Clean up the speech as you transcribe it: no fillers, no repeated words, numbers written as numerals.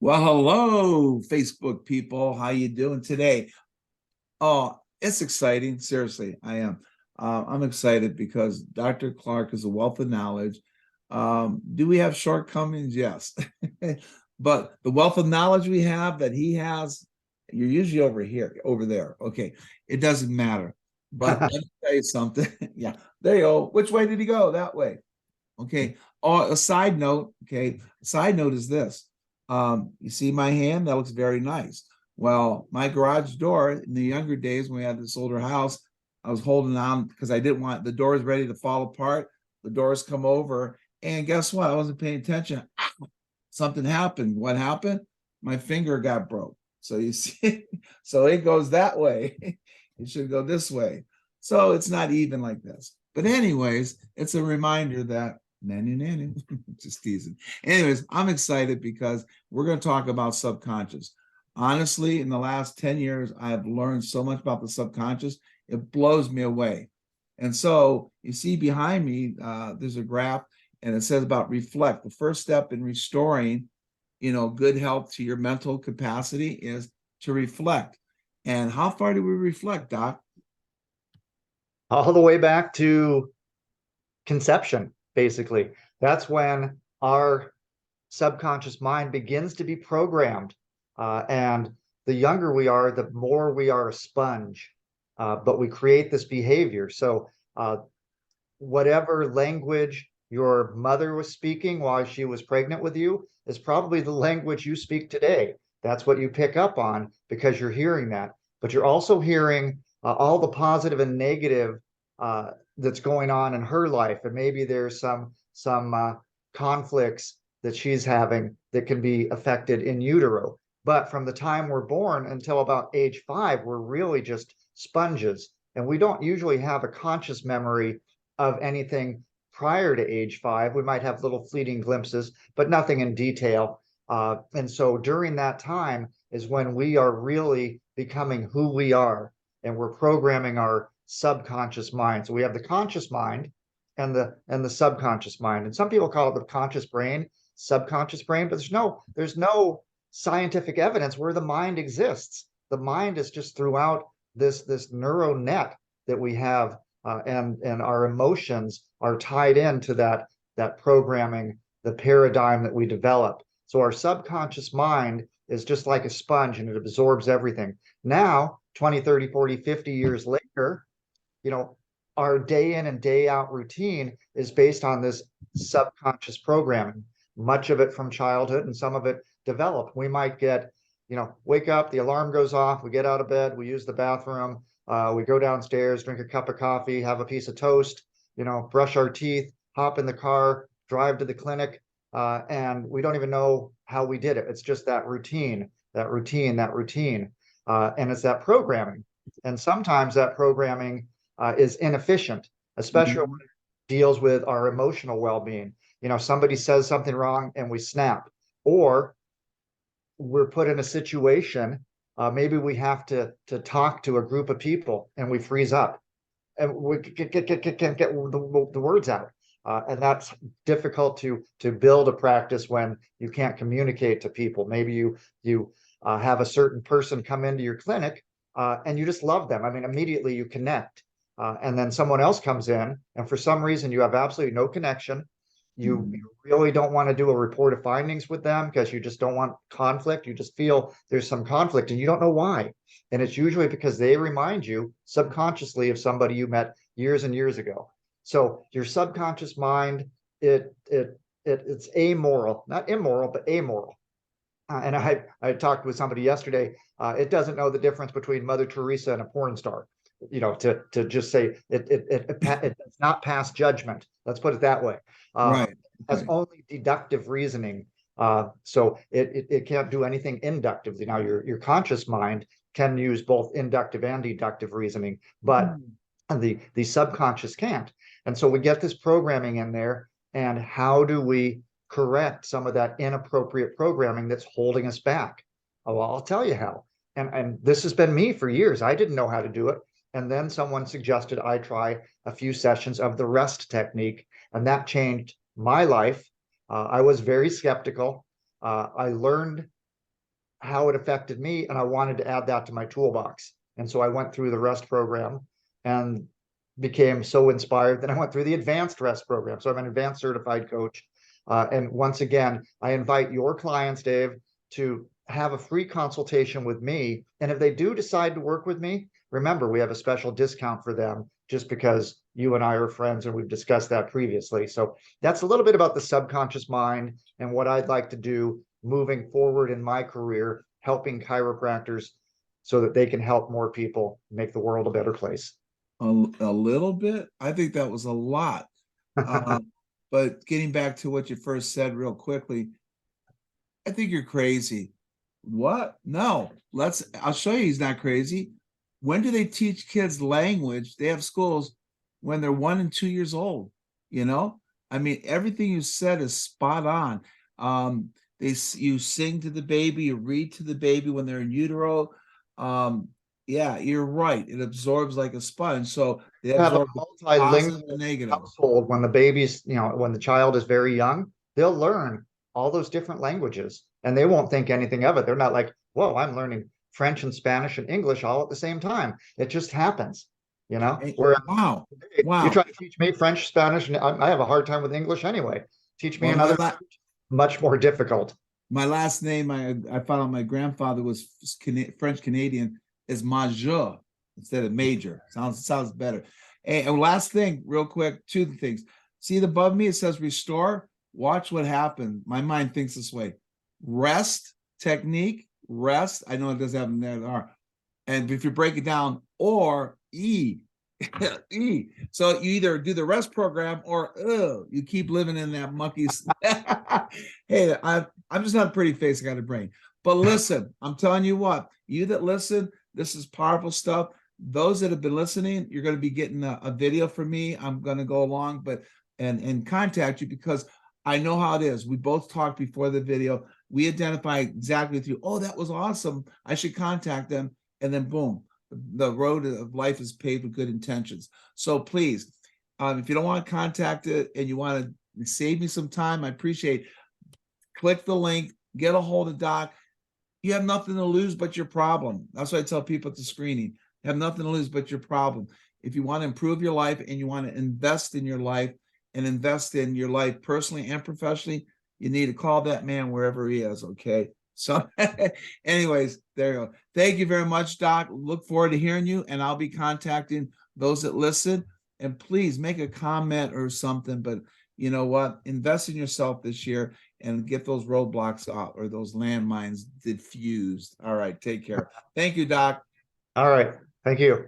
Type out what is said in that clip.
Well, hello, Facebook people. How you doing today? Oh, it's exciting. Seriously, I am. I'm excited because Dr. Clark is a wealth of knowledge. Do we have shortcomings? Yes. But the wealth of knowledge we have that he has, you're usually over here, over there. Okay. It doesn't matter. But let me tell you something. Yeah, there you go. Which way did he go? That way. Okay. Oh, a side note. Okay. Side note is this. You see my hand? That looks very nice. Well, my garage door in the younger days when we had this older house, I was holding on because I didn't want the doors ready to fall apart. The doors come over, and guess what? I wasn't paying attention. Something happened. What happened? My finger got broke. So you see, so it goes that way. It should go this way. So it's not even like this. But anyways, it's a reminder that nanny, just teasing. Anyways, I'm excited because we're going to talk about subconscious. Honestly, in the last 10 years, I've learned so much about the subconscious. It blows me away. And so you see behind me, there's a graph and it says about reflect. The first step in restoring, good health to your mental capacity is to reflect. And how far do we reflect, Doc? All the way back to conception, basically. That's when our subconscious mind begins to be programmed. And the younger we are, the more we are a sponge. But we create this behavior. So, whatever language your mother was speaking while she was pregnant with you is probably the language you speak today. That's what you pick up on because you're hearing that. But you're also hearing all the positive and negative that's going on in her life, and maybe there's some conflicts that she's having that can be affected in utero. But from the time we're born until about age 5, we're really just sponges, and we don't usually have a conscious memory of anything prior to age 5. We might have little fleeting glimpses, but nothing in detail. And so during that time is when we are really becoming who we are, and we're programming our subconscious mind. So we have the conscious mind and the subconscious mind. And some people call it the conscious brain, subconscious brain, but there's no scientific evidence where the mind exists. The mind is just throughout this neural net that we have, and our emotions are tied into that programming, the paradigm that we develop. So our subconscious mind is just like a sponge, and it absorbs everything. Now, 20, 30, 40, 50 years later, you know, our day in and day out routine is based on this subconscious programming, much of it from childhood and some of it developed. We might get, wake up, the alarm goes off, we get out of bed, we use the bathroom, we go downstairs, drink a cup of coffee, have a piece of toast, brush our teeth, hop in the car, drive to the clinic, and we don't even know how we did it. It's just that routine, that routine, that routine. And it's that programming. And sometimes that programming is inefficient, especially when Mhm. it deals with our emotional well-being. Somebody says something wrong and we snap, or we're put in a situation, maybe we have to talk to a group of people and we freeze up and we can't get the words out. And that's difficult to build a practice when you can't communicate to people. Maybe you have a certain person come into your clinic, and you just love them. I mean, immediately you connect. And then someone else comes in, and for some reason you have absolutely no connection. You really don't want to do a report of findings with them because you just don't want conflict. You just feel there's some conflict and you don't know why. And it's usually because they remind you subconsciously of somebody you met years and years ago. So your subconscious mind, it's amoral, not immoral, but amoral. And I talked with somebody yesterday. It doesn't know the difference between Mother Teresa and a porn star. To just say it's not pass judgment. Let's put it that way. Right. It has Right. only deductive reasoning. So it can't do anything inductively. Now your conscious mind can use both inductive and deductive reasoning, but the subconscious can't. And so we get this programming in there. And how do we correct some of that inappropriate programming that's holding us back? Oh, well, I'll tell you how. And this has been me for years. I didn't know how to do it. And then someone suggested I try a few sessions of the rest technique, and that changed my life. I was very skeptical. I learned how it affected me, and I wanted to add that to my toolbox. And so I went through the rest program and became so inspired that I went through the advanced rest program. So I'm an advanced certified coach. And once again, I invite your clients, Dave, to have a free consultation with me. And if they do decide to work with me, remember, we have a special discount for them just because you and I are friends, and we've discussed that previously. So that's a little bit about the subconscious mind and what I'd like to do moving forward in my career, helping chiropractors so that they can help more people make the world a better place. A little bit. I think that was a lot. But getting back to what you first said real quickly, I think you're crazy. What? No, I'll show you he's not crazy. When do they teach kids language? They have schools when they're 1 and 2 years old, you know? I mean, everything you said is spot on. You sing to the baby, you read to the baby when they're in utero. Yeah, you're right. It absorbs like a sponge. So they Have a absorb the positive multilingual and negative. household when the baby's, when the child is very young, they'll learn all those different languages and they won't think anything of it. They're not like, whoa, I'm learning French and Spanish and English all at the same time. It just happens, where Wow. you Wow. try to teach me French, Spanish, and I have a hard time with English anyway. Teach me Well, another language, much more difficult. my last name, I found out my grandfather was French Canadian, is Major instead of Major. Sounds better. And last thing, real quick, 2 things. See above me, it says restore. Watch what happened. My mind thinks this way. Rest technique, rest. I know it doesn't have them there. And if you break it down, or E, E. So you either do the rest program or you keep living in that mucky. Hey, I'm just not a pretty face. I got a brain. But listen, I'm telling you what, you that listen, this is powerful stuff. Those that have been listening, you're going to be getting a video from me. I'm going to go along, and contact you because I know how it is. We both talked before the video. We identify exactly with you. Oh, that was awesome. I should contact them. And then boom, the road of life is paved with good intentions. So please, if you don't want to contact it and you want to save me some time, I appreciate. Click the link, get a hold of Doc. You have nothing to lose but your problem. That's what I tell people at the screening. You have nothing to lose but your problem. If you want to improve your life and you want to invest in your life and invest in your life personally and professionally, you need to call that man wherever he is, okay? So anyways, there you go. Thank you very much, Doc. Look forward to hearing you, and I'll be contacting those that listen. And please make a comment or something, but you know what? Invest in yourself this year and get those roadblocks out or those landmines diffused. All right, take care. Thank you, Doc. All right. Thank you.